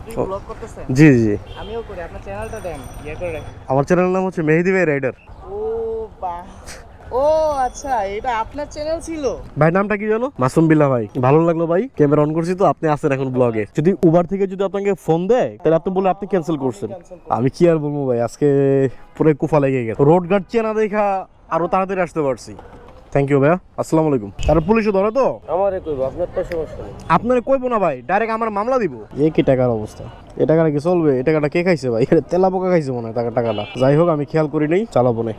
আপনি ব্লগ করতেছেন? জি জি। আমিও করি, আপনার চ্যানেলটা দেন, ইয়ে করে রাখি। আমার চ্যানেলের নাম হচ্ছে মেহেদি ভাই রাইডার। ও বাহ, ও আচ্ছা, এটা আপনার চ্যানেল ছিল? ভাই নামটা কি জানো? মাসুম বিল্লাহ ভাই। ভালো লাগলো ভাই, ক্যামেরা অন করছি তো, আপনি আছেন এখন ব্লগে। যদি উবার থেকে যদি আপনাকে ফোন দেয় তাহলে আপনি বলে আপনি ক্যান্সেল করছেন। আমি কি আর বলবো ভাই, আজকে পুরো কুফা লেগে গেছে। রোড গার্ড চেনা দেখা আরো তাড়াতাড়ি আসতে পারছি। থ্যাংক ইউ ভাইয়া, আসসালামু আলাইকুম। আর পুলিশে ধরে তো আমারে কইবো, আপনার তো সমস্যা নেই। আপনার কইবো না ভাই, ডাইরেক্ট আমার মামলা দিব। এই কি টাকার অবস্থা, এই টাকাটা কি চলবে? এই টাকাটা কে খাইছে ভাই? তেলা পোকা খাইছে মনে হয় টাকাটা। যাই হোক, আমি খেয়াল করি নেই, চালাবো না।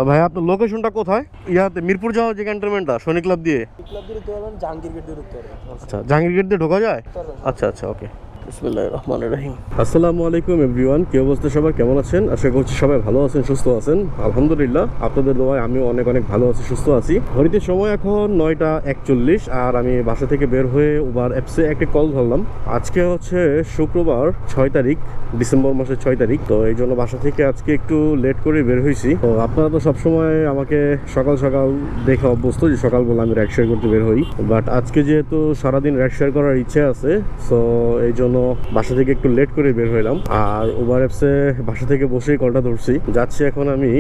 ভাই আপনার লোকেশনটা কোথায়? ইয়াতে মিরপুর যাওয়ার যে ক্যান্টনমেন্টটা সৈনিক ক্লাব দিয়ে। ক্লাব দিয়ে ঢুকতে পারবেন, জাহাঙ্গীর গেট দিয়ে ঢুকতে পারবেন। আচ্ছা, জাহাঙ্গীর গেট দিয়ে ঢোকা যায়? আচ্ছা আচ্ছা, ওকে। বিসমিল্লাহির রহমানির রহিম। আসসালামু আলাইকুম এভরিওয়ান, কি অবস্থা সবার, কেমন আছেন? আশা করছি সবাই ভালো আছেন, সুস্থ আছেন। আলহামদুলিল্লাহ, আপনাদের দোয়ায় আমিও অনেক অনেক ভালো আছি, সুস্থ আছি। ঘড়িতে সময় এখন 9টা 41 আর আমি বাসা থেকে বের হয়ে উবার অ্যাপসে একটা কল ধরলাম। আজকে হচ্ছে শুক্রবার 6 তারিখ, ডিসেম্বর মাসের 6 তারিখ। তো এই জন্য বাসা থেকে আজকে একটু লেট করে বের হয়েছি। তো আপনারা তো সবসময় আমাকে সকাল সকাল দেখে অভ্যস্ত যে সকালবেলা আমি রাইড শেয়ার করতে বের হই, বাট আজকে যেহেতু সারাদিন রাইড শেয়ার করার ইচ্ছে আছে, সো এই জন্য বাসা থেকে একটু লেট করে বের হইলাম। আর উবার অ্যাপসে বাসা থেকে বসেই কলটা ধরছি। যাচ্ছি এখন আমি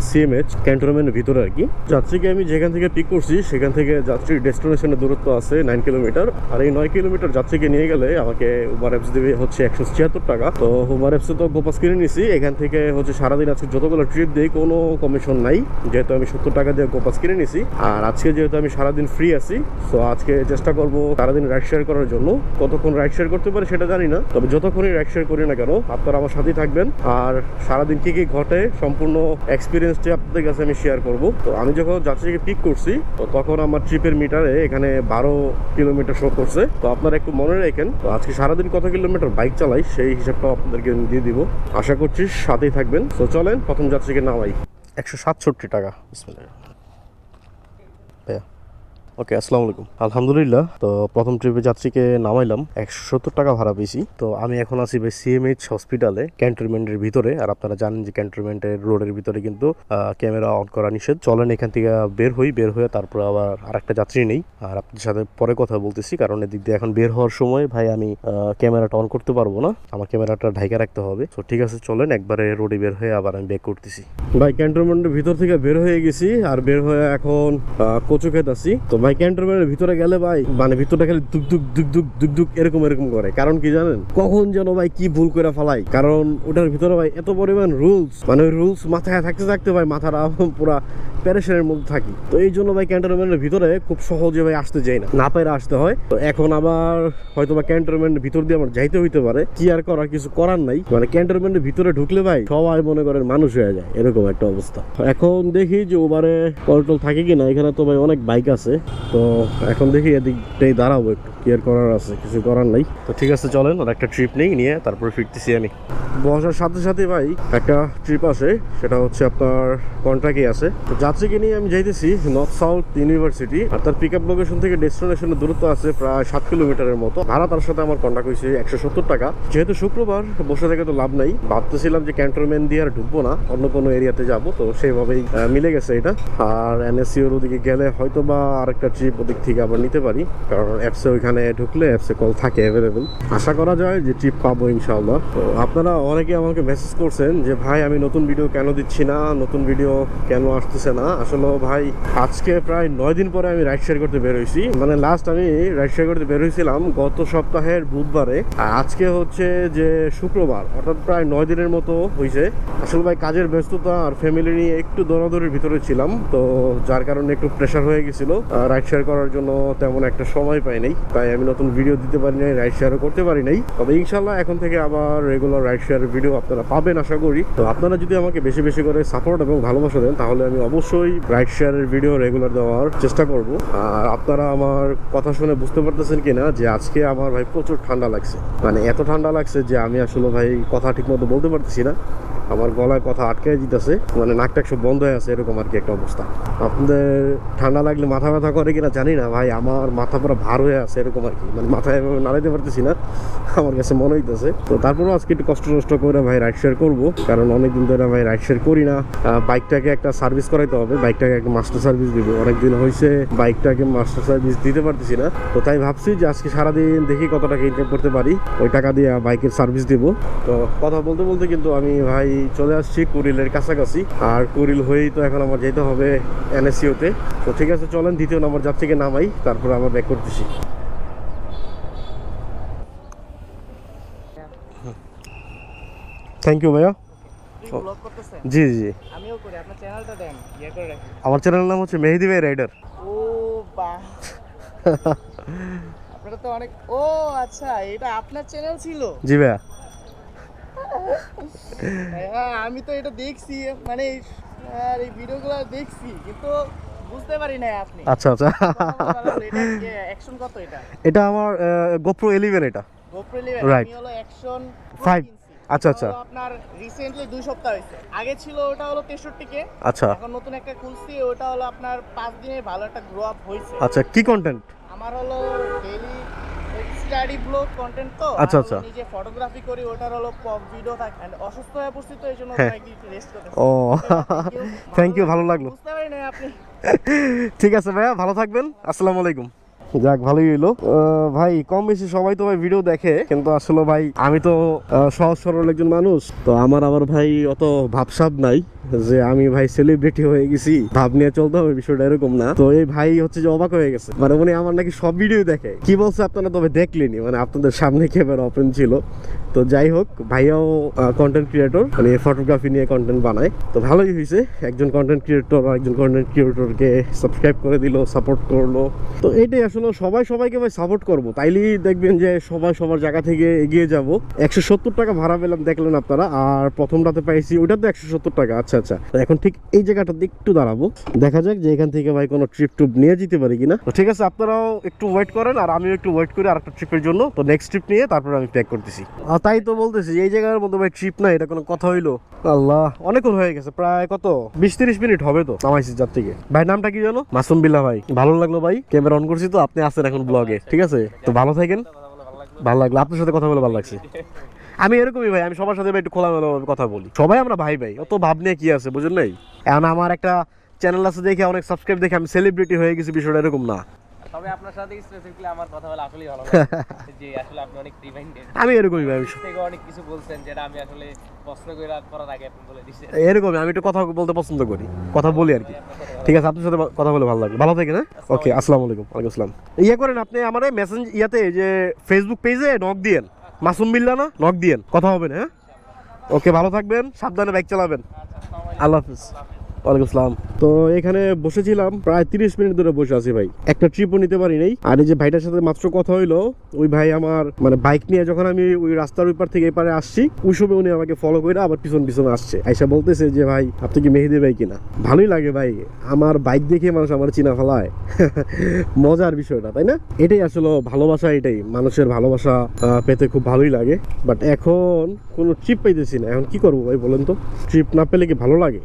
সিএমএইচ ক্যান্টনমেন্টের ভিতরে আর কি। যাত্রীকে আমি যেখান থেকে পিক করছি সেখান থেকে যাত্রীর ডেস্টিনেশনের দূরত্ব আছে 9 কিলোমিটার। আর এই 9 কিলোমিটার যাত্রীকে নিয়ে গেলে আমাকে উবার অ্যাপস দেবে হচ্ছে 176 টাকা। তো উবার অ্যাপসে তো গোপাস কিনে নিছি, এখান থেকে হচ্ছে সারাদিন আজকে যতগুলো ট্রিপ দিই কোনো কমিশন নাই, যেহেতু আমি 70 টাকা দিয়ে গোপাস কিনে নিছি। আর আজকে যেহেতু আমি সারাদিন ফ্রি আছি, সো আজকে চেষ্টা করবো সারাদিন রাইড শেয়ার করার জন্য। কতক্ষণ রাইড শেয়ার করতে পারি সেটা জানি না, তবে যতক্ষণই রাইড শেয়ার করি না কেন আপনারা আমার সাথেই থাকবেন। আর সারাদিন কি কি ঘটে সম্পূর্ণ এক্সপিরিয়েন্সটি আপনাদের কাছে আমি শেয়ার করব। তো আমি যখন যাত্রীকে পিক করছি তো তখন আমার ট্রিপের মিটারে এখানে 12 কিলোমিটার শো করছে। তো আপনারা একটু মনে রাখেন, তো আজকে সারাদিন কত কিলোমিটার বাইক চালাই সেই হিসাবটা আপনাদেরকে দিয়ে দিব। আশা করছি সাথেই থাকবেন। তো চলেন প্রথম যাত্রীকে নামাই। 167 টাকা। বিসমিল্লাহ। ওকে, আসসালামু আলাইকুম। আলহামদুলিল্লাহ, তো প্রথম ট্রিপে যাত্রীকে নামাইলাম, 170 টাকা ভাড়া পেয়েছি। তো আমি এখন আছি ভাই সিএমএইচ হসপিটালে ক্যান্টনমেন্টের ভিতরে। আর আপনারা জানেন যে ক্যান্টনমেন্টের রোডের ভিতরে কিন্তু ক্যামেরা অন করা নিষেধ। চলেন এখান থেকে বের হয়ে তারপর আবার আরেকটা যাত্রী নেই। আর আপনাদের সাথে পরে কথা বলতেছি, কারণ এদিক দিয়ে এখন বের হওয়ার সময় ভাই আমি ক্যামেরাটা অন করতে পারবো না, আমার ক্যামেরাটা ঢাইকা রাখতে হবে। তো ঠিক আছে, চলেন একবারে রোডে বের হয়ে আবার আমি ব্যাক করতেছি। ভাই ক্যান্টনমেন্টের ভিতর থেকে বের হয়ে গেছি, আর বের হয়ে এখন কচুক্ষেত আছি। তো ভাই ক্যান্টনমেন্টের ভিতরে গেলে ভাই মানে ভিতরটা খালি দুক দুক দুক দুক দুক দুক এরকম করে। কারণ কি জানেন, কখন যেন ভাই কি ভুল করে ফেলাই। কারণ ওটার ভিতরে ভাই এত পরিমাণ রুলস, মানে ওই রুলস মাথায় থাকতে ভাই মাথাটা পুরা প্যারেশনের মধ্যে থাকি। তো এই জন্য ভাই ক্যান্টনমেন্টের ভিতরে খুব সহজে ভাই আসতে যাই না পাইরে আসতে হয়। তো এখন আবার হয়তো বা ক্যান্টনমেন্টের ভিতর দিয়ে আমার যাইতে হইতে পারে, কি আর করার কিছু করার নাই। মানে ক্যান্টনমেন্টের ভিতরে ঢুকলে ভাই সবাই মনে করেন মানুষ হয়ে যায়, এরকম একটা অবস্থা। এখন দেখি যে ওবারে কন্ট্রোল থাকে কিনা। এখানে তো ভাই অনেক বাইক আছে, তো এখন দেখি এদিকটাই দাঁড়াবো, একটু কি আর করার আছে, কিছু করার নাই। তো ঠিক আছে, চলেন আর একটা ট্রিপ নিয়ে তারপরে ফিরতেছি আমি। বসার সাথে সাথে ভাই একটা ট্রিপ আছে, সেটা হচ্ছে আপনার কন্ট্রাক্টে আছে। তো যাত্রীকে নিয়ে আমি যাইতেছি নর্থ সাউথ ইউনিভার্সিটি। আর তার পিক আপ লোকেশন থেকে ডেস্টিনেশনের দূরত্ব আছে প্রায় 7 কিলোমিটারের মতো। ভাড়া তার সাথে আমার কন্ট্যাক্ট হয়েছে 170 টাকা। যেহেতু শুক্রবার বসে থেকে তো লাভ নাই, ভাবতেছিলাম যে ক্যান্টনমেন্ট দিয়ে আর ঢুকবো না, অন্য কোনো এরিয়াতে যাবো। তো সেইভাবেই মিলে গেছে এটা। আর এনএসসিওর ওদিকে গেলে হয়তো বা আরেকটা ট্রিপ ওদিক থেকে আবার নিতে পারি, কারণ অ্যাপসে ওইখানে ঢুকলে অ্যাপসে কল থাকে অ্যাভেলেবেল। আশা করা যায় যে ট্রিপ পাবো ইনশাআল্লাহ। তো আপনারা অনেকে আমাকে মেসেজ করছেন যে ভাই আমি নতুন ভিডিও কেন দিচ্ছি না, নতুন ভিডিও কেন আসতেছে না। আসলে ভাই আজকে প্রায় 9 দিন পরে আমি রাইড শেয়ার করতে বের হয়েছি। মানে লাস্ট আমি রাইড শেয়ার করতে বের হয়েছিলাম গত সপ্তাহের বুধবারে, আর আজকে হচ্ছে যে শুক্রবার, অর্থাৎ প্রায় 9 দিনের মতো হয়েছে। আসলে ভাই কাজের ব্যস্ততা আর ফ্যামিলি নিয়ে একটু দৌড়াদৌড়ির ভিতরে ছিলাম, তো যার কারণে একটু প্রেশার হয়ে গেছিল। রাইড শেয়ার করার জন্য তেমন একটা সময় পাই নাই, তাই আমি নতুন ভিডিও দিতে পারি নাই, রাইড শেয়ারও করতে পারি নাই। তবে ইনশাল্লাহ এখন থেকে আবার রেগুলার রাইড শেয়ারের ভিডিও আপনারা পাবেন আশা করি। তো আপনারা যদি আমাকে বেশি বেশি করে সাপোর্ট এবং ভালোবাসা দেন তাহলে আমি অবশ্যই রাইড শেয়ারের ভিডিও রেগুলার দেওয়ার চেষ্টা করব। আর আপনারা আমার কথা শুনে বুঝতে পারতেছেন কিনা যে আজকে আমার ভাই প্রচুর ঠান্ডা লাগছে, মানে এত ঠান্ডা লাগছে যে আমি আসলে ভাই কথা ঠিক মতো বলতে পারতেছি না। আমার গলায় কথা আটকে দিতেছে, মানে নাক টাক সব বন্ধ হয়ে আছে, এরকম আর কি একটা অবস্থা। আপনাদের ঠান্ডা লাগলে মাথা ব্যথা করে কিনা জানি না ভাই, আমার মাথা পুরো ভার হয়ে আছে এরকম আর কি, মানে মাথায় এভাবে নাড়াইতে পারতেছি না, আমার কাছে মনে হইতেছে। তো তারপরেও আজকে একটু কষ্ট করে ভাই রাইড শেয়ার করবো, কারণ অনেকদিন ধরে ভাই রাইড শেয়ার করি না। বাইকটাকে একটা সার্ভিস করাইতে হবে, বাইকটাকে একটা মাস্টার সার্ভিস দিব, অনেকদিন হয়েছে বাইকটাকে মাস্টার সার্ভিস দিতে পারতেছি না। তো তাই ভাবছি যে আজকে সারাদিন দেখি কত টাকা ইনকাম করতে পারি, ওই টাকা দিয়ে বাইকের সার্ভিস দিব। তো কথা বলতে বলতে কিন্তু আমি ভাই চলে আসছি কুড়িলের কাছাকাছি, আর কুড়িল হয়েই তো এখন আমার যেতে হবে NSCO-তে। তো ঠিক আছে, চলেন দ্বিতীয় নম্বর যাত্রীকে নামাই, তারপরে আবার ব্যাক করতেছি। থ্যাংক ইউ ভাইয়া। ব্লগ করতেছেন? জি জি, আমিও করি, আপনার চ্যানেলটা দেন, ইয়ে করে রাখি। আমার চ্যানেলের নাম হচ্ছে মেহেদি ভাই রাইডার। ও বাহ, আপনারা তো অনেক, ও আচ্ছা এটা আপনার চ্যানেল ছিল? জি ভাইয়া। হ্যাঁ আমি তো এটা দেখছি, মানে এই ভিডিওগুলো দেখছি, কিন্তু বুঝতে পারি না আপনি। আচ্ছা আচ্ছা, এটা অ্যাকশন কত এটা? এটা আমার GoPro 11, এটা GoPro 11, Right. আমি হলো অ্যাকশন 5। আচ্ছা আচ্ছা আপনার রিসেন্টলি 2 সপ্তাহ হয়েছে। আগে ছিল ওটা হলো 63 কে, আচ্ছা এখন নতুন একটা খুলছি, ওটা হলো আপনার 5 দিনে ভালো একটা গ্রো আপ হয়েছে। আচ্ছা, কি কন্টেন্ট? আমার হলো ডেইলি স্টাডি ব্লগ কন্টেন্ট, তো আচ্ছা, আর আচ্ছা। হলো নিজে ফটোগ্রাফি করি, ওটার হলো পপ ভিডিও থাকে। এন্ড অসুস্থ হয়ে পড়ছি, তো এইজন্য হ্যাঁ। একটু রেস্ট করতেছি। ও থ্যাংক ইউ, ভালো লাগলো। বুঝতে পারি না আপনি। ঠিক আছে ভাইয়া, ভালো থাকবেন, আসসালামু আলাইকুম। যাক, ভালোই হইলো। ভাই কম বেশি সবাই তো ভাই ভিডিও দেখে, কিন্তু আসলে ভাই আমি তো সহজ সরল একজন মানুষ, তো আমার আবার ভাই অত ভাবসাব নাই যে আমি ভাই সেলিব্রিটি হয়ে গেছি, ভাব নিয়ে চলতে হবে, বিষয়টা এরকম না। তো এই ভাই হচ্ছে যে অবাক হয়ে গেছে, মানে উনি আমার নাকি সব ভিডিও দেখে। কি বলছে আপনারা তবে দেখলেনি, মানে আপনাদের সামনে ক্যামেরা ওপেন ছিল। তো যাই হোক, ভাইয়াও কন্টেন্ট ক্রিয়েটর, মানে ফটোগ্রাফি নিয়ে কন্টেন্ট বানায়। তো ভালোই হয়েছে, একজন কন্টেন্ট ক্রিয়েটর আর একজন কন্টেন্ট ক্রিয়েটরকে সাবস্ক্রাইব করে দিল, সাপোর্ট করলো। তো এটাই আসলে, সবাই সবাইকে ভাই সাপোর্ট করবো, তাইলেই দেখবেন যে সবাই সবার জায়গা থেকে এগিয়ে যাব। 170 টাকা ভাড়া পেলাম, দেখলেন আপনারা। আর প্রথমটাতে পাইছি ওইটাতে 170 টাকা। আচ্ছা আচ্ছা, তো এখন ঠিক এই জায়গাটাতে একটু দাঁড়াবো, দেখা যাক যে এখান থেকে ভাই কোনো ট্রিপ টুপ নিয়ে যেতে পারি কিনা। তো ঠিক আছে, আপনারাও একটু ওয়েট করেন, আর আমিও একটু ওয়েট করি আরেকটা ট্রিপের জন্য। তো নেক্সট ট্রিপ নিয়ে তারপরে আমি প্যাক করতেছি। আর তাই তো বলতেছি, এই জায়গার মধ্যে ভাই ট্রিপ না, এটা কোনো কথা হইলো? আল্লাহ, অনেকক্ষণ হয়ে গেছে, প্রায় কত 20-30 মিনিট হবে তো নামাইছি যার থেকে। ভাই নামটা কি জানো? মাসুম বিল্লাহ ভাই। ভালো লাগলো ভাই, ক্যামেরা অন করছি তো, আপনি আছেন এখন ব্লগে, ঠিক আছে? তো ভালো থাকেন। ভালো লাগলো আপনার সাথে কথা বলে, ভালো লাগছে। আমি এরকমই ভাই, আমি সবার সাথে ভাই একটু খোলামেলা কথা বলি, সবাই আমরা ভাই ভাই, অত ভাব নিয়ে কি আছে, বুঝলেন? নাই এখন আমার একটা চ্যানেল আছে দেখে, অনেক সাবস্ক্রাইব দেখে আমি সেলিব্রিটি হয়ে গেছি, বিষয়টা এরকম না। তবে আপনার সাথে স্পেসিফিকলি আমার কথা বলে আসলেই ভালো লাগে, যে আসলে আপনি অনেক রিমাইন্ডেড, আমি এরকমই ভাই, থেকে অনেক কিছু বলছেন যেটা আমি আসলে প্রশ্ন করার আগে আপনি বলে দিচ্ছেন। এরকমই আমি একটু কথা বলতে পছন্দ করি, কথা বলি আর কি। ঠিক আছে, আপনার সাথে কথা বলে ভালো লাগলো, ভালো থাকেন। হ্যাঁ, ওকে, আসসালামু আলাইকুম। ওয়ালাইকুম আসসালাম। ইয়ে করেন আপনি আমার মেসেঞ্জ ইয়াতে, যে ফেসবুক পেজে নক দিয়েন, মাসুম বিল্লাহ না, নক দিয়েন, কথা হবে না। হ্যাঁ, ওকে, ভালো থাকবেন, সাবধানে বাইক চালাবেন। আল্লাহ হাফিজ। ওয়ালাইকুম আসসালাম। তো এখানে বসেছিলাম প্রায় 30 মিনিট ধরে বসে আছি ভাই, একটা ট্রিপও নিতে পারি নাই। আর এই যে ভাইটার সাথে মাত্র কথা হইলো, ওই ভাই আমার মানে বাইক নিয়ে যখন আমি ওই রাস্তার ওই পার থেকে এই পারে আসছি, ওই সময় উনি আমাকে ফলো করে আবার পিছনে আসছে, আইসা বলতেছে যে ভাই আপনি কি মেহেদি ভাই কিনা? ভালোই লাগে ভাই, আমার বাইক দেখে মানুষ আমার চিনা ফেলায়, মজার বিষয়টা, তাই না? এটাই আসলে ভালোবাসা, এটাই মানুষের ভালোবাসা পেতে খুব ভালোই লাগে। বাট এখন কোনো ট্রিপ পাইতেছি না, এখন কি করবো ভাই বলেন তো? ট্রিপ না পেলে কি ভালো লাগে?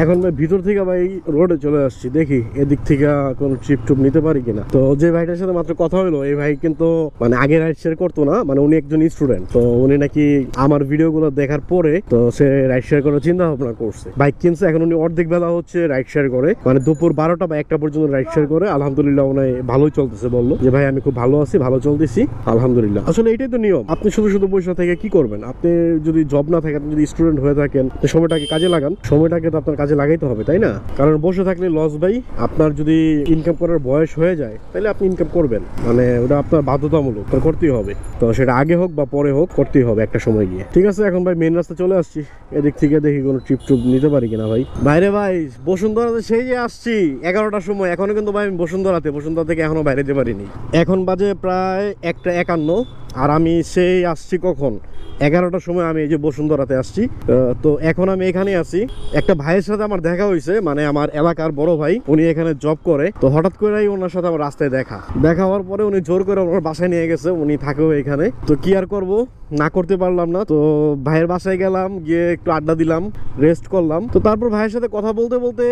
এখন ভাই ভিতর থেকে ভাই রোডে চলে আসছি, দেখি এদিক থেকে কোনো ট্রিপ টুপ নিতে পারি কিনা। তো যে ভাইটার সাথে মাত্র কথা হলো, এই ভাই কিন্তু মানে আগে রাইড শেয়ার করতো না, মানে উনি একজন স্টুডেন্ট। তো উনি নাকি আমার ভিডিওগুলো দেখার পরে তো সে রাইড শেয়ার করার চিন্তা ভাবনা করছে, বাইক কিনছে। এখন উনি অর্ধেক বেলা হচ্ছে রাইড শেয়ার করে, মানে দুপুর 12টা বা 1টা পর্যন্ত রাইড শেয়ার করে। আলহামদুলিল্লাহ উনি ভালোই চলতেছে, বললো যে ভাই আমি খুব ভালো আছি, ভালো চলতেছি, আলহামদুলিল্লাহ। আসলে এটাই তো নিয়ম, আপনি শুধু শুধু বসে থেকে কি করবেন? আপনি যদি জব না থাকে, আপনি যদি স্টুডেন্ট হয়ে থাকেন, তো সময়টাকে কাজে লাগান, সময়টাকে তো আপনার কাজে লাগাইতে হবে, তাই না? কারণ বসে থাকলে লস ভাই। আপনার যদি ইনকাম করার বয়স হয়ে যায়, তাহলে আপনি ইনকাম করবেন, মানে ওটা আপনার বাধ্যতামূলক, করতেই হবে। তো সেটা আগে হোক বা পরে হোক, করতেই হবে একটা সময় গিয়ে। ঠিক আছে, এখন ভাই মেন রাস্তা চলে আসছি, এদিক থেকে দেখি কোনো ট্রিপ টুপ নিতে পারি কিনা ভাই। বাইরে ভাই বসুন্ধরাতে সেই যে আসছি 11টার সময়, এখনো কিন্তু ভাই আমি বসুন্ধরা থেকে এখনো বাইরে যেতে পারিনি। এখন বাজে প্রায় 1:51, আর আমি সেই আসছি কখন 11টার সময়। আমি এই যে বসুন্ধরাতে আসছি, তো এখন আমি এখানে আছি। একটা ভাইয়ের সাথে আমার দেখা হয়েছে, মানে আমার এলাকার বড় ভাই, উনি এখানে জব করে। তো হঠাৎ করেই ওনার সাথে আমার রাস্তায় দেখা হওয়ার পরে উনি জোর করে আমার বাসায় নিয়ে গেছে, উনি থাকেও এখানে। তো কি আর করবো, না করতে পারলাম না। তো ভাইয়ের বাসায় গেলাম, গিয়ে একটু আড্ডা দিলাম, রেস্ট করলাম। তো তারপর ভাইয়ের সাথে কথা বলতে বলতে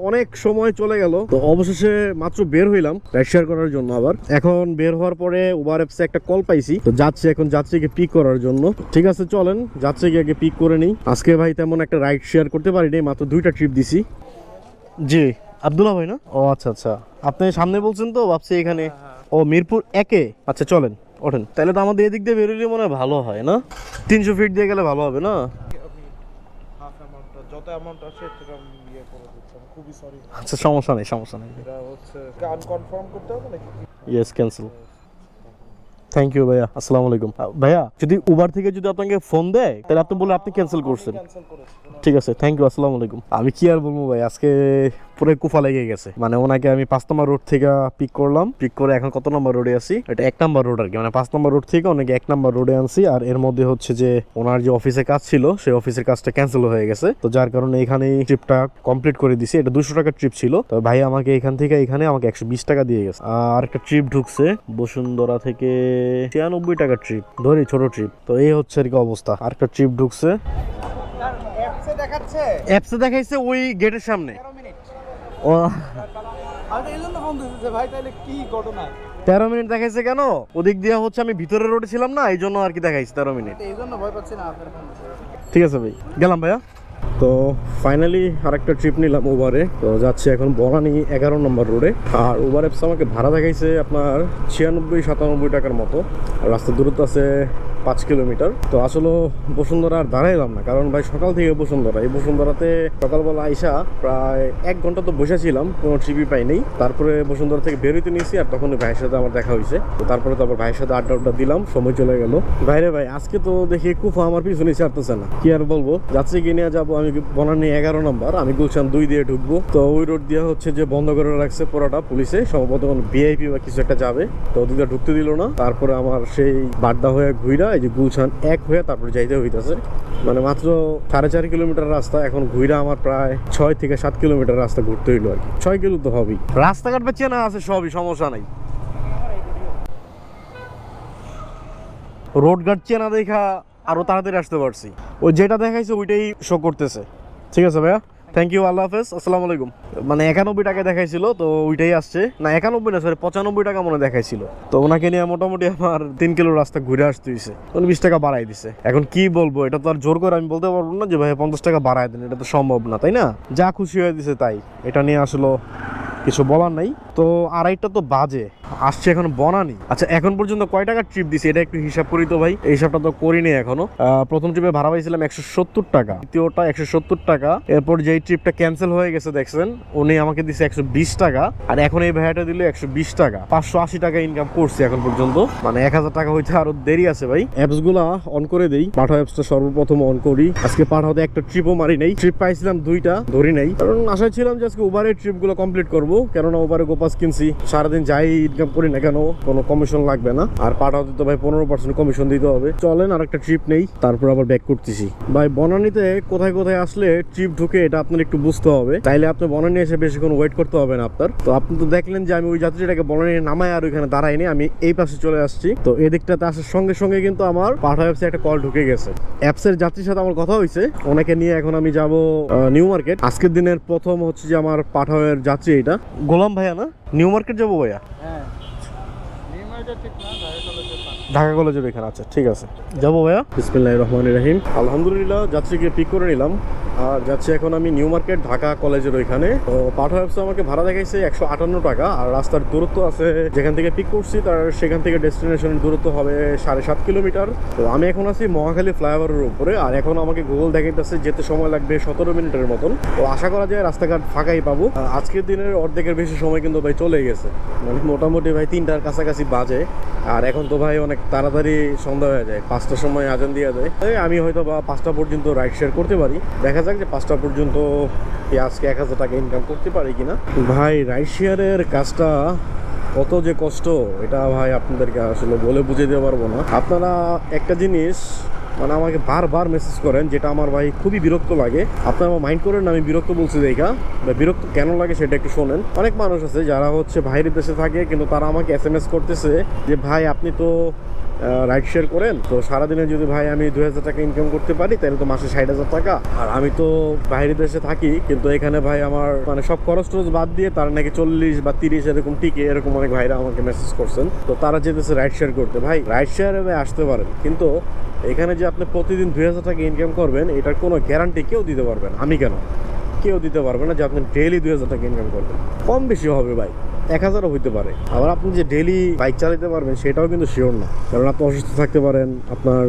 অনেক সময় চলে গেল। তো অবশেষে মাত্র বের হইলাম রাইড শেয়ার করার জন্য। আবার এখন বের হওয়ার পরে উবার অ্যাপসে একটা কল পাইছি, তো যাচ্ছি এখন যাত্রীকে পিক করার জন্য। ঠিক আছে চলেন যাত্রীকে আগে পিক করে নিই। আজকে ভাই তেমন একটা রাইড শেয়ার করতে পারিনি, মাত্র 2টা ট্রিপ দিছি। জি আব্দুল্লাহ ভাই না? ও আচ্ছা আচ্ছা, আপনি সামনে বলছেন তো ভাবছি এখানে। ও মিরপুর 1-এ, আচ্ছা চলেন ওঠেন। তাহলে তো আমাদের এদিক দিয়ে বেরোলে মনে হয় ভালো হয় না? 300 ফিট দিয়ে গেলে ভালো হবে না? হাফ অ্যামাউন্টটা যত অ্যামাউন্ট আসে সেটা আমি ইয়ে করে দিচ্ছি। আমি খুবই সরি। আচ্ছা সমস্যা নেই সমস্যা নেই। এটা হচ্ছে আনকনফার্ম করতে হবে নাকি? Yes cancel. থ্যাংক ইউ ভাইয়া, আসসালামু আলাইকুম। ভাইয়া যদি উবার থেকে যদি আপনাকে ফোন দেয় তাহলে আপনি বলে আপনি ক্যান্সেল করছেন। ক্যান্সেল করেছি। ঠিক আছে থ্যাংক ইউ, আসসালামু আলাইকুম। আমি কি আর বলবো ভাই, আজকে পুরো কুফা লেগে গেছে। মানে ওনাকে আমি 5 নম্বর রোড থেকে পিক করলাম, পিক করে এখন কত নম্বর রোডে আছি? এটা 1 নম্বর রোড আর কি, মানে 5 নম্বর রোড থেকে ওনাকে 1 নম্বর রোডে আনছি। আর এর মধ্যে হচ্ছে যে ওনার যে অফিসে কাজ ছিল সেই অফিসের কাজটা ক্যান্সেল হয়ে গেছে, তো যার কারণে এখানেই ট্রিপটা কমপ্লিট করে দিছি। এটা 200 টাকার ট্রিপ ছিল, তো ভাই আমাকে এখান থেকে এখানে আমাকে 120 টাকা দিয়ে গেছে। আর একটা ট্রিপ ঢুকছে বসুন্ধরা থেকে 96 টাকার ট্রিপ, ধরি ছোট ট্রিপ। তো এই হচ্ছে আর কি অবস্থা। আর একটা ট্রিপ ঢুকছে, অ্যাপসে দেখাচ্ছে অ্যাপসে দেখাইছে ওই গেটের সামনে। 13 মিনিট। ও আমি তো এই জন্য ফোন দিয়েছি ভাই, তাহলে কি ঘটনা? 13 মিনিট দেখাইছে কেন? ওদিক দিয়ে হচ্ছে আমি ভিতরের রোডে ছিলাম না, এই জন্য আর কি দেখাইছে 13 মিনিট। এই জন্য ভয় পাচ্ছি না আপনার ফোন দিয়েছি। ঠিক আছে ভাই, গেলাম ভাইয়া। তো ফাইনালি আরেকটা ট্রিপ নিলাম উবারে। তো যাচ্ছি এখন বনানী 11 নম্বর রোডে। আর উবার অ্যাপস আমাকে ভাড়া দেখাইছে আপনার 96-97 টাকার মতো। আর রাস্তার দূরত্ব আছে 5 কিলোমিটার। তো আসলে বসুন্ধরা আর দাঁড়াইলাম না, কারণ ভাই সকাল থেকে বসুন্ধরা, এই বসুন্ধরাতে সকালবেলা আইসা প্রায় 1 ঘন্টা তো বসেছিলাম, কোনো ট্রিপই পাইনি। তারপরে বসুন্ধরা থেকে বেরোতে নিয়েছি, আর তখন ভাইয়ের সাথে আমার দেখা হয়েছে। তো তারপরে তো আবার ভাইয়ের সাথে আড্ডা দিলাম, সময় চলে গেল। ভাইরে ভাই আজকে তো দেখি কুফা আমার পিছনে ছাড়তেছে না, কি আর বলবো। যাচ্ছি কিনে যাবো আমি বনানী 11 নম্বর, আমি গুলশান 2 দিয়ে ঢুকবো। তো ওই রোড দিয়ে হচ্ছে যে বন্ধ করে রাখছে পুরোটা পুলিশে, সম্ভবত কোনো ভিআইপি বা কিছু একটা যাবে, তো ওদিকে ঢুকতে দিল না। তারপরে আমার সেই বাড্ডা হয়ে ঘুইরা এই যে গুলশান 1 হয়ে তারপরে যাইতে হইতেছে। মানে মাত্র 4.5 কিলোমিটার রাস্তা, এখন ঘুইরা আমার প্রায় 6 থেকে 7 কিলোমিটার রাস্তা ঘুরতে হইলো আর কি। 6 কিলো তো হবেই। রাস্তাঘাট বা চেনা আছে সবই, সমস্যা নাই। রোড ঘাট চেনা দেখা আরো তাড়াতাড়ি আসতে পারছি। ওই যেটা দেখাইছে ওইটাই শো করতেছে। ঠিক আছে ভাইয়া, থ্যাংক ইউ, আল্লাহ হাফেজ, আসসালামু আলাইকুম। মানে 91 টাকা দেখাইছিল, তো ওইটাই আসছে না, 91 না সরি 95 টাকা মনে দেখাইছিল। তো ওনাকে নিয়ে মোটামুটি আমার 3 কিলো রাস্তা ঘুরে আসতে হয়েছে, 20 টাকা বাড়াই দিছে। এখন কি বলবো, এটা তো আর জোর করে আমি বলতে পারবো না যে ভাই 50 টাকা বাড়াই দেন, এটা তো সম্ভব না, তাই না? যা খুশি হয়ে দিছে তাই, এটা নিয়ে আসলে কিছু বলার নাই। তো 2:30 তো বাজে, আসছে এখন বনানী। আচ্ছা এখন পর্যন্ত কয় টাকার ট্রিপ দিছি এটা একটু হিসাব করি তো ভাই। এই হিসাবটা তো করিনি এখনো। প্রথম ট্রিপে ভাড়া পাইছিলাম 170 টাকা, দ্বিতীয়টা 170 টাকা। এরপর যেই ট্রিপটা ক্যান্সেল হয়ে গেছে দেখছেন, উনি আমাকে দিছে 120 টাকা, আর এখন এই ভাইয়াটা দিল 120 টাকা। 580 টাকা ইনকাম করছি এখন পর্যন্ত, মানে 1000 টাকা হইতে আরো দেরি আছে ভাই। অ্যাপস গুলা অন করে দেই, পাঠাও অ্যাপসটা সর্বপ্রথম অন করি। আজকে পাঠাওতে একটা ট্রিপও মারি নাই, ট্রিপ পাইছিলাম 2টা, ধরি নাই, কারণ আশায় ছিলাম যে আজকে উবারের ট্রিপ গুলো কমপ্লিট করবো, কেননা উবারে গোপাস কিনছি, সারাদিন যাই ইনকাম করি না কেন কোনো কমিশন লাগবে না। আর পাঠাওতে তো ভাই 15% কমিশন দিতে হবে। চলেন আর একটা ট্রিপ নেই, তারপর আবার ব্যাক করতেছি। ভাই বনানীতে কোথায় কোথায় আসলে ট্রিপ ঢুকে এটা আপনার একটু বুঝতে হবে, তাইলে আপনি বনানী এসে বেশিক্ষণ ওয়েট করতে হবে না আপনার। তো আপনি তো দেখলেন যে আমি ওই যাত্রীটাকে বনানী নামায় আর ওইখানে দাঁড়াইনি, আমি এই পাশে চলে আসছি। তো এই দিকটাতে আসার সঙ্গে সঙ্গে কিন্তু আমার পাঠাও অ্যাপসে একটা কল ঢুকে গেছে। অ্যাপসের যাত্রীর সাথে আমার কথা হয়েছে, ওনাকে নিয়ে এখন আমি যাব নিউ মার্কেট। আজকের দিনের প্রথম হচ্ছে যে আমার পাঠাওয়ের যাত্রী এটা গোলাম ভাইয়া না? নিউ মার্কেট যাবো ভাইয়া? হ্যাঁ ঠিক না, ঢাকা কলেজের এখানে। আচ্ছা ঠিক আছে, যাবো ভাইয়া। বিসমিল্লাহির রহমানির রহিম। আলহামদুলিল্লাহ যাত্রীকে পিক করে নিলাম, আর যাচ্ছি এখন আমি নিউ মার্কেট ঢাকা কলেজের ওইখানে। তো পাঠাও অ্যাপসে আমাকে ভাড়া দেখাইছে 158 টাকা, আর রাস্তার দূরত্ব আছে যেখান থেকে পিক করছি তার সেখান থেকে ডেস্টিনেশনের দূরত্ব হবে 7.5 কিলোমিটার। তো আমি এখন আছি মহাখালী ফ্লাইওভারের উপরে, আর এখন আমাকে গুগল দেখাইতেছে যেতে সময় লাগবে 17 মিনিটের মতন। তো আশা করা যায় রাস্তাঘাট ফাঁকাই পাবো। আজকের দিনের অর্ধেকের বেশি সময় কিন্তু ভাই চলে গেছে, মানে মোটামুটি ভাই 3টার কাছাকাছি বাজে। আর এখন তো ভাই অনেক তাড়াতাড়ি সন্ধ্যা হয়ে যায়, 5টার সময় আজান দিয়ে দেয়। তাই আমি হয়তো বা 5টা পর্যন্ত রাইড শেয়ার করতে পারি, দেখা যাক যে 5টা পর্যন্ত আজকে 1000 টাকা ইনকাম করতে পারি কিনা। ভাই রাইড শেয়ারের কাজটা কত যে কষ্ট, এটা ভাই আপনাদেরকে আসলে বলে বুঝে দিতে পারবো না। আপনারা একটা জিনিস মানে আমাকে বারবার মেসেজ করেন, যেটা আমার ভাই খুবই বিরক্ত লাগে। আপনারা মাইন্ড করেন আমি বিরক্ত বলছি দেখা, বা বিরক্ত কেন লাগে সেটা একটু শোনেন। অনেক মানুষ আছে যারা হচ্ছে বাইরের দেশে থাকে, কিন্তু তারা আমাকে SMS করতেছে যে ভাই আপনি তো রাইড শেয়ার করেন, তো সারাদিনে যদি ভাই আমি 2000 টাকা ইনকাম করতে পারি তাহলে তো মাসে 60,000 টাকা। আর আমি তো বাইরের দেশে থাকি, কিন্তু এখানে ভাই আমার মানে সব খরচ টরচ বাদ দিয়ে তার নাকি 40 বা 30 এরকম টিকে, এরকম অনেক ভাইরা আমাকে মেসেজ করছেন। তো তারা যেতেছে রাইড শেয়ার করতে। ভাই রাইড শেয়ারে ভাই আসতে পারেন, কিন্তু এখানে যে আপনি প্রতিদিন 2000 টাকা ইনকাম করবেন এটার কোনো গ্যারান্টি কেউ দিতে পারবেন, আমি কেন, কেউ দিতে পারবে না যে আপনি ডেইলি 2000 টাকা ইনকাম করবেন। কম বেশি হবে ভাই, 1000ও হইতে পারে। আবার আপনি যে ডেইলি বাইক চালাতে পারবেন সেটাও কিন্তু শিওর না, কারণ আপনি অসুস্থ থাকতে পারেন, আপনার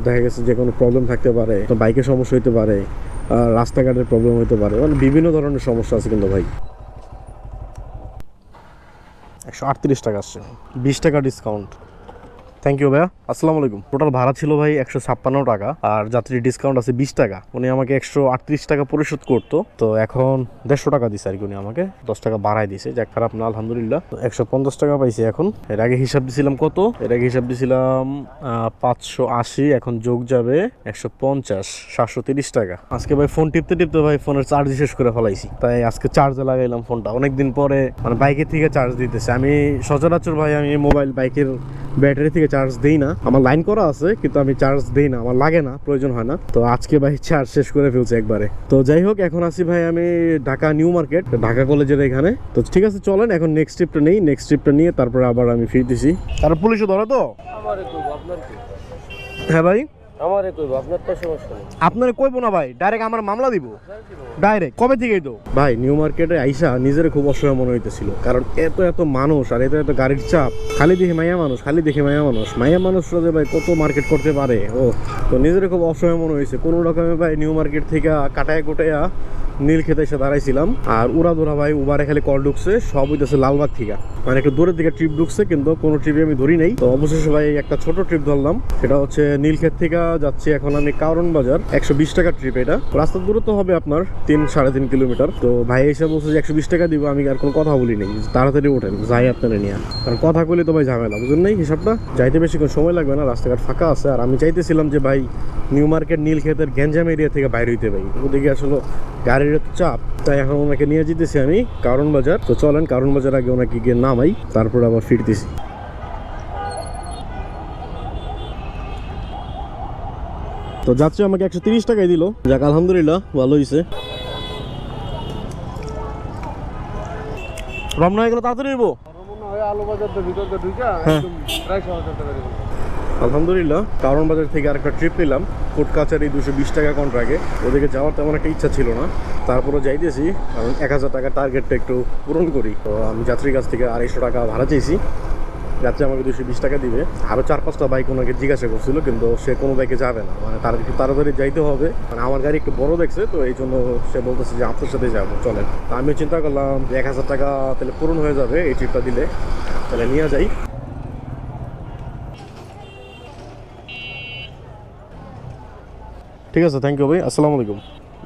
দেখা গেছে যে কোনো প্রবলেম থাকতে পারে, আপনার বাইকের সমস্যা হইতে পারে, রাস্তাঘাটের প্রবলেম হইতে পারে, মানে বিভিন্ন ধরনের সমস্যা আছে। কিন্তু ভাই 138 টাকা আসছে, 20 টাকা ডিসকাউন্ট। থ্যাংক ইউ ভাইয়া, আসসালামু আলাইকুম। টোটাল ভাড়া ছিল ভাই 156 টাকা, আর যাত্রী ডিসকাউন্ট আছে 20 টাকা। উনি আমাকে 138 টাকা পরিশোধ করতো, তো এখন 150 টাকা দিছে আর কি। উনি আমাকে 10 টাকা বাড়ায় দিছে, যাক খারাপ না, আলহামদুলিল্লাহ। 150 টাকা পাইছি এখন। এর আগে হিসাব দিছিলাম কত, এর আগে হিসাব দিছিলাম 580, এখন যোগ যাবে 150, 730 টাকা। আজকে ভাই ফোন টিপতে টিপতে ভাই ফোনের চার্জ শেষ করে ফেলাইছি, তাই আজকে চার্জে লাগাইলাম ফোনটা। অনেকদিন পরে মানে বাইকের থেকে চার্জ দিতেছে। আমি সচরাচর ভাই আমি মোবাইল বাইকের ব্যাটারি থেকে চার্জ দেই না, আমার লাইন করা আছে কিন্তু আমি চার্জ দেই না, আমার লাগে না, প্রয়োজন হয় না। তো আজকে ভাই চার্জ শেষ করে ফেলছে একবারে। তো যাই হোক, এখন আসি ভাই আমি ঢাকা নিউ মার্কেট, ঢাকা কলেজের এখানে। তো ঠিক আছে, চলেন এখন নেক্সট ট্রিপটা নেই, নেক্সট ট্রিপটা নিয়ে তারপরে আবার আমি ফিরতেছি। তারপর পুলিশও ধরে তো আমারে কইবো আপনার কি? হ্যাঁ ভাই, আমারে কইবো আপনার তো সমস্যা নেই। আপনার কইবো না ভাই, ডাইরেক্ট আমার মামলা দিব ডাইরেক্ট। কবে থেকেই তো ভাই নিউ মার্কেটে আইসা নিজের খুব অসহায় মনে হইতেছিল, কারণ এত এত মানুষ আর এত এত গাড়ির চাপ, খালি দেখি মাইয়া মানুষ, খালি দেখি মাইয়া মানুষ। মাইয়া মানুষরা যে ভাই কত মার্কেট করতে পারে, ও তো নিজের খুব অসহায় মনে হয়েছে। কোনো রকমে ভাই নিউ মার্কেট থেকে কাটায় কোটায়া নীল খেতে এসে দাঁড়াইছিলাম। আর উড়া ধরা ভাই উবারে খালি কল ঢুকছে, সব হইতেছে লালবাগ থেকে, মানে একটু দূরের দিকে ট্রিপ ঢুকছে, কিন্তু কোনো ট্রিপে আমি ধরি নাই। তো অবশেষে ভাই একটা ছোট ট্রিপ ধরলাম, সেটা হচ্ছে নীলক্ষেত থেকে যাচ্ছি এখন আমি কারণ বাজার। 120 টাকার ট্রিপ এটা। রাস্তার দূরত্ব হবে আপনার 3-3.5 কিলোমিটার। তো ভাই এসে বলছে যে 120 টাকা দিব। আমি আর কোনো কথা বলি নাই, তাড়াতাড়ি ওঠেন যাই আপনারা নিয়ে, কারণ কথা কইলে তো ভাই ঝামেলা, বুঝুন নাই হিসাবটা। যাইতে বেশিক্ষণ সময় লাগবে না, রাস্তাঘাট ফাঁকা আছে। আর আমি চাইতেছিলাম যে ভাই নিউ মার্কেট নীলক্ষেতের গ্যাঞ্জাম এরিয়া থেকে বাইরে হইতে ভাই, ওদিকে আসলে গাড়ির চাপ। তাই এখন ওনাকে নিয়ে যেতেছি আমি কারণ বাজার। তো চলেন কারণ বাজার আগে ওনাকে গিয়ে নামাই, তারপর আবার ফিরতেছি। তো যাচ্ছে আমাকে 130 টাকায় দিল, যাক আলহামদুলিল্লাহ, ভালো হয়েছে। রমনা হয়ে গেল, তাড়াতাড়ি নেবো। আলু বাজার তো ভিতর তো ঢুকা হ্যাঁ। একদম প্রায় 6,000 টাকা দিব। আলহামদুলিল্লাহ, কারণ বাজার থেকে আরেকটা ট্রিপ নিলাম কোর্ট কাছারি 220 টাকা কন্ট্রাক্টে। ওদিকে যাওয়ার তেমন একটা ইচ্ছা ছিল না, তারপরে যাইতেছি, কারণ 1000 টাকার টার্গেটটা একটু পূরণ করি। তো আমি যাত্রীর কাছ থেকে 250 টাকা ভাড়া চেয়েছি, যাত্রী আমাকে 220 টাকা দিবে। আরও 4-5টা বাইক ওনাকে জিজ্ঞাসা করছিল, কিন্তু সে কোনো বাইকে যাবে না, মানে তার একটু তাড়াতাড়ি যাইতে হবে। মানে আমার গাড়ি একটু বড় দেখছে, তো এই জন্য সে বলতেছে যে আপনার সাথে যাবো, চলেন। তো আমি চিন্তা করলাম যে 1000 টাকা তাহলে পূরণ হয়ে যাবে এই ট্রিপটা দিলে, তাহলে নিয়ে যাই। ঠিক আছে, থ্যাংক ইউ ভাই, আসসালামু আলাইকুম।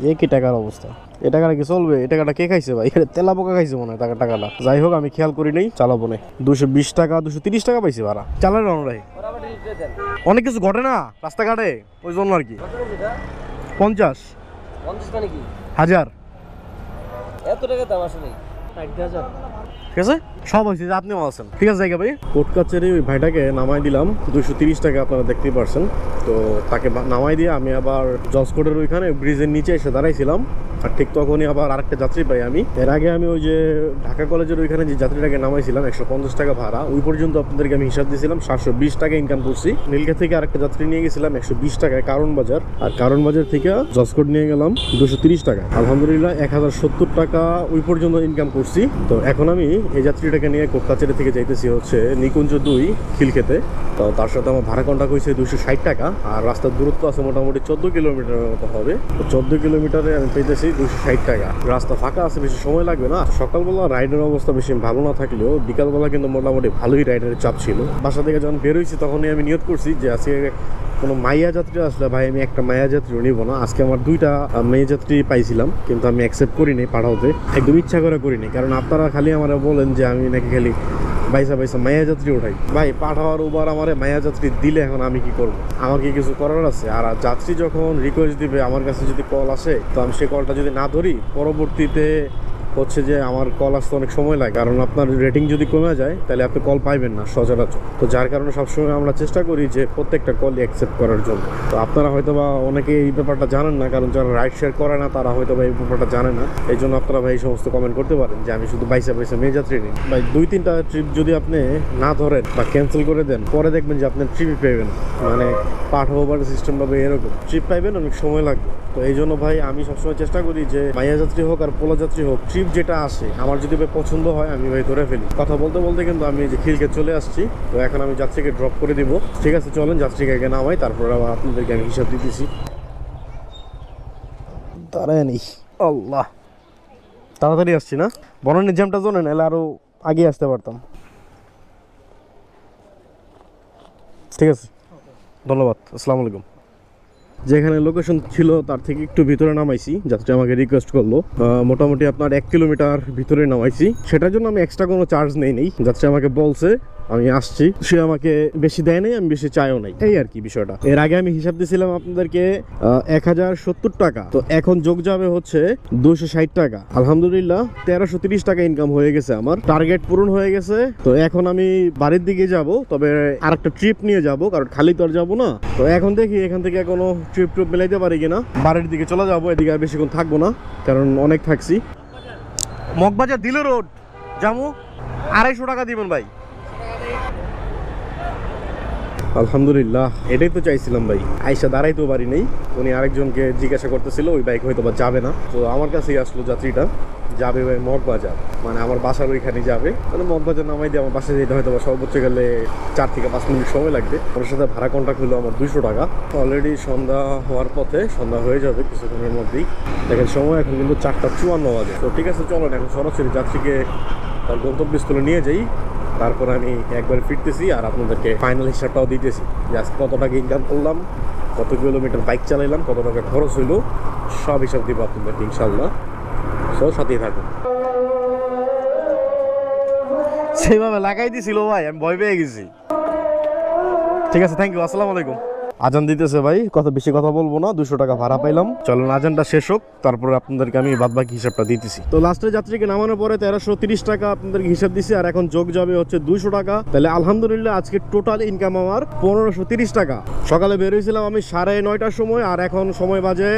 এই কি টাকার অবস্থা, এ টাকাটা কি চলবে? এই টাকাটা কে খাইছে ভাই? তেলা পোকা খাইছে মনে হয় টাকাটা। যাই হোক, আমি খেয়াল করি নেই, চালাবো না। 220 টাকা 230 টাকা পাইছি ভাড়া, চালান রাই। ওরা আবার ডিলিট করে দেন। অনেক কিছু ঘটে না রাস্তাঘাটে, ওই জন্য আর কি। 50 50 টাকা কি? 1000 এত টাকা দাম আসলে 60,000। ঠিক আছে, সব হয়েছে যে আপনিও আছেন। ঠিক আছে জায়গা ভাই, কোর্ট কাছারি ওই ভাইটাকে নামাই দিলাম 230 টাকা, আপনারা দেখতেই পারছেন। তো তাকে নামাই দিয়ে আমি আবার জজকোটের ওইখানে ব্রিজের নিচে এসে দাঁড়াইছিলাম। আর ঠিক তখনই আবার আরেকটা যাত্রী পাই আমি। এর আগে আমি ওই যে ঢাকা কলেজের ওইখানে যে যাত্রীটাকে নামাইছিলাম 150 টাকা ভাড়া, ওই পর্যন্ত আপনাদেরকে আমি হিসাব দিয়েছিলাম 720 টাকা ইনকাম করছি। নীলক্ষেত থেকে আরেকটা যাত্রী নিয়ে গেছিলাম 120 টাকায় কারণ বাজার, আর কারণ বাজার থেকে জজকোট নিয়ে গেলাম 230 টাকা। আলহামদুলিল্লাহ 1070 টাকা ওই পর্যন্ত ইনকাম করছি। তো এখন আমি এই যাত্রীটাকে নিয়ে কোর্ট কাছারি থেকে যাইতেছি হচ্ছে নিকুঞ্জ 2 খিলক্ষেতে। তো তার সাথে আমার ভাড়া কন্ট্রাক্ট হয়েছে 260 টাকা, আর রাস্তার দূরত্ব আছে মোটামুটি 14 কিলোমিটারের মতো হবে। তো 14 কিলোমিটারে আমি পেতেছি 260 টাকা। রাস্তা ফাঁকা আছে, বেশি সময় লাগবে না। সকালবেলা রাইডের অবস্থা বেশি ভালো না থাকলেও বিকালবেলা কিন্তু মোটামুটি ভালোই রাইডের চাপ ছিল। বাসা থেকে যখন বের হয়েছি তখনই আমি নিয়ত করছি যে আজকে কোনো মাইয়া যাত্রী আসলে ভাই আমি একটা মাইয়া যাত্রী নিব না। আজকে আমার 2টা মেয়ে যাত্রী পাইছিলাম, কিন্তু আমি অ্যাকসেপ্ট করিনি পাঠাতে, একদম ইচ্ছা করে করিনি। কারণ আপনারা খালি আমার বলেন যে আমি নাকি খালি বাইসা মায়া যাত্রী ওঠাই। ভাই পাঠাওয়ার উবার আমারে মায়া যাত্রী দিলে এখন আমি কি করব? আমার কি কিছু করার আছে? আর যাত্রী যখন রিকোয়েস্ট দিবে আমার কাছে যদি কল আসে, তো আমি সেই কলটা যদি না ধরি, পরবর্তীতে হচ্ছে যে আমার কল আসতে অনেক সময় লাগে, কারণ আপনার রেটিং যদি কমে যায় তাহলে আপনি কল পাইবেন না সচরাচর। তো যার কারণে সবসময় আমরা চেষ্টা করি যে প্রত্যেকটা কল অ্যাকসেপ্ট করার জন্য। তো আপনারা হয়তো বা অনেকে এই ব্যাপারটা জানেন না, কারণ যারা রাইড শেয়ার করে না তারা হয়তো বা এই ব্যাপারটা জানে না। এই জন্য আপনারা ভাই এই সমস্ত কমেন্ট করতে পারেন যে আমি শুধু বাইসা মেয়ে যাত্রী নিই। ভাই 2-3টা ট্রিপ যদি আপনি না ধরেন বা ক্যান্সেল করে দেন, পরে দেখবেন যে আপনার ট্রিপই পাইবেন, মানে পাঠাবার সিস্টেম পাবে, এরকম ট্রিপ পাইবেন অনেক সময় লাগবে। তো এই জন্য ভাই আমি সবসময় চেষ্টা করি যে মাইয়া যাত্রী হোক আর পোলা যাত্রী হোক, ট্রিপ যেটা আসে আমার যদি ভাই পছন্দ হয় আমি ভাই ধরে ফেলি। কথা বলতে বলতে কিন্তু আমি যে খিলকে চলে আসছি। তো এখন আমি যাত্রীকে ড্রপ করে দিব। ঠিক আছে, চলেন যাত্রীকে আগে নামাই, তারপর আবার আপনাদেরকে আমি হিসাব দিতেছি। দাঁড়ায় নেই, আল্লাহ তাড়াতাড়ি আসছি না, বনানীর জ্যামটা জানেন, এলে আরো আগে আসতে পারতাম। ঠিক আছে, ধন্যবাদ, আসসালামু আলাইকুম। যেখানে লোকেশন ছিল তার থেকে একটু ভিতরে নামাইছি, যাত্রী আমাকে রিকোয়েস্ট করলো। মোটামুটি আপনার 1 কিলোমিটার ভিতরে নামাইছি, সেটার জন্য আমি এক্সট্রা কোনো চার্জ নেই। যাত্রী আমাকে বলছে আমি আসছি, সে আমাকে বেশি দেয় নাই, আমি বেশি চাইও নাই, এই আর কি বিষয়টা। এর আগে আমি হিসাব দিয়েছিলাম আপনাদেরকে 1070 টাকা, তো এখন যোগ যাবে হচ্ছে 260 টাকা। আলহামদুলিল্লাহ 1330 টাকা ইনকাম হয়ে গেছে, আমার টার্গেট পূরণ হয়ে গেছে। তো এখন আমি বাড়ির দিকে যাব, তবে আরেকটা ট্রিপ নিয়ে যাব, কারণ খালি তো আর যাবো না। তো এখন দেখি এখান থেকে কোনো ট্রিপ মেলাইতে পারি কিনা, বাড়ির দিকে চলে যাবো। এদিকে আর বেশিক্ষণ থাকবো না, কারণ অনেক থাকছি। মগবাজার দিল রোড যাবো, 250 টাকা দিবেন ভাই। আলহামদুলিল্লাহ, এটাই তো চাইছিলাম ভাই। আইসা দাঁড়াইতেও পারি নেই, উনি আরেকজনকে জিজ্ঞাসা করতেছিল ওই বাইক হয়তো বা যাবে না। তো আমার কাছেই আসলো যাত্রীটা, যাবে ভাই মগবাজার, মানে আমার বাসার ওইখানে যাবে। মানে মগবাজার নামাই দিয়ে আমার বাসায় যেতে হয়তো বা সর্বোচ্চ গেলে 4 থেকে 5 মিনিট সময় লাগবে। ওর সাথে ভাড়া কন্ট্রাক্ট হলো আমার 200 টাকা। অলরেডি সন্ধ্যা হওয়ার পথে, সন্ধ্যা হয়ে যাবে কিছুক্ষণের মধ্যেই। দেখেন সময় এখন কিন্তু 4:54 বাজে। তো ঠিক আছে, চলেন এখন সরাসরি যাত্রীকে তার গন্তব্যস্থলে নিয়ে যাই, তারপর আমি একবার ফিরতেছি আর আপনাদেরকে ফাইনাল হিসাবটাও দিতেছি যে আজকে কত টাকা ইনকাম করলাম, কত কিলোমিটার বাইক চালাইলাম, কত টাকা খরচ হইলো, সব হিসাব দিব আপনাদেরকে ইনশাল্লাহ। সব সাথেই থাকুন। সেভাবে লাগাই দিছিল ভাই, আমি ভয় পেয়ে গেছি। ঠিক আছে, থ্যাংক ইউ, আসসালামু আলাইকুম। আজান দিতেছে ভাই, কত বেশি কথা বলবো না, 200 টাকা ভাড়া পাইলাম। চলুন আজানটা শেষ হোক, তারপরে আপনাদেরকে আমি বাদবাকি হিসাবটা দিতেছি। তো লাস্টের যাত্রীকে নামানোর পরে 1330 টাকা আপনাদেরকে হিসাব দিছি, আর এখন যোগ যাবে হচ্ছে 200 টাকা। তাহলে আলহামদুলিল্লাহ আজকে টোটাল ইনকাম আমার 1530 টাকা। সকালে বের হয়েছিলাম আমি 9:30টার সময়, আর এখন সময় বাজে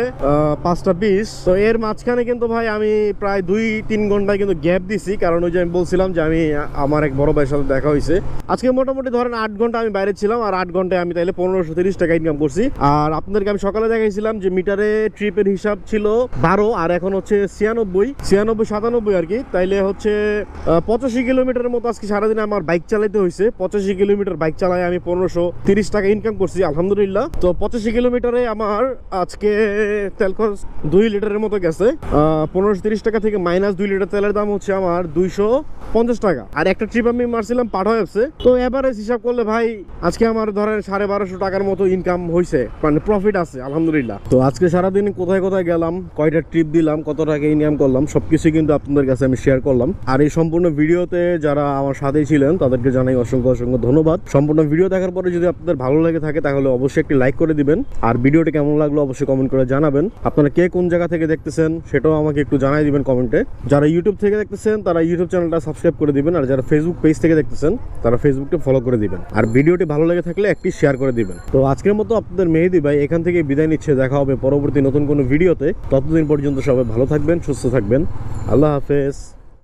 5:20। তো এর মাঝখানে কিন্তু ভাই আমি প্রায় 2-3 ঘন্টায় কিন্তু গ্যাপ দিছি, কারণ ওই যে আমি বলছিলাম যে আমি আমার এক বড় ভাইয়ের সাথে দেখা হয়েছে। আজকে মোটামুটি ধরেন 8 ঘন্টা আমি বাইরে ছিলাম, আর 8 ঘন্টায় আমি তাইলে 1530 টাকা ইনকাম করছি। আর আপনাদেরকে আমি সকালে দেখাইছিলাম যে মিটারে ট্রিপের হিসাব ছিল 12, আর এখন হচ্ছে 96 আর কি। তাইলে হচ্ছে 85 কিলোমিটারের মতো আজকে সারাদিনে আমার বাইক চালাইতে হয়েছে। 85 কিলোমিটার বাইক চালায় আমি 1530 টাকা ইনকাম করছি আলহামদুলিল্লাহ। তো 85 কিলোমিটারে আমার আজকে তেল খরচ 2 লিটারের মতো গেছে। 1530 টাকা থেকে মাইনাস 2 লিটার তেলের দাম হচ্ছে আমার 250 টাকা। আর একটা ট্রিপ আমি মারছিলাম পাঠা অ্যাপসে। তো এভারেজ হিসাব করলে ভাই আজকে আমার ধরেন 1250 টাকার মতো ইনকাম হয়েছে, মানে প্রফিট আছে আলহামদুলিল্লাহ। তো আজকে সারাদিন কোথায় কোথায় গেলাম, কয়টা ট্রিপ দিলাম, কত টাকা ইনকাম করলাম, সবকিছু কিন্তু আপনাদের কাছে আমি শেয়ার করলাম। আর এই সম্পূর্ণ ভিডিওতে যারা আমার সাথেই ছিলেন তাদেরকে জানাই অসংখ্য ধন্যবাদ। সম্পূর্ণ ভিডিও দেখার পরে যদি আপনাদের ভালো লেগে থাকে তাহলে অবশ্যই একটি লাইক করে দিবেন, আর ভিডিওটি কেমন লাগলো অবশ্যই কমেন্ট করে জানাবেন। আপনারা কে কোন জায়গা থেকে দেখতেছেন সেটাও আমাকে একটু জানাই দিবেন কমেন্টে। যারা ইউটিউব থেকে দেখতেছেন তারা ইউটিউব চ্যানেলটা সাবস্ক্রাইব করে দিবেন, আর যারা ফেসবুক পেজ থেকে দেখতেছেন তারা ফেসবুকটা ফলো করে দিবেন, আর ভিডিওটি ভালো লেগে থাকলে একটি শেয়ার করে দিবেন। তো আজকের মতো আপনাদের মেহেদি ভাই এখান থেকে বিদায় নিচ্ছে, দেখা হবে পরবর্তী নতুন কোনো ভিডিওতে। ততদিন পর্যন্ত সবাই ভালো থাকবেন, সুস্থ থাকবেন, আল্লাহ হাফেজ।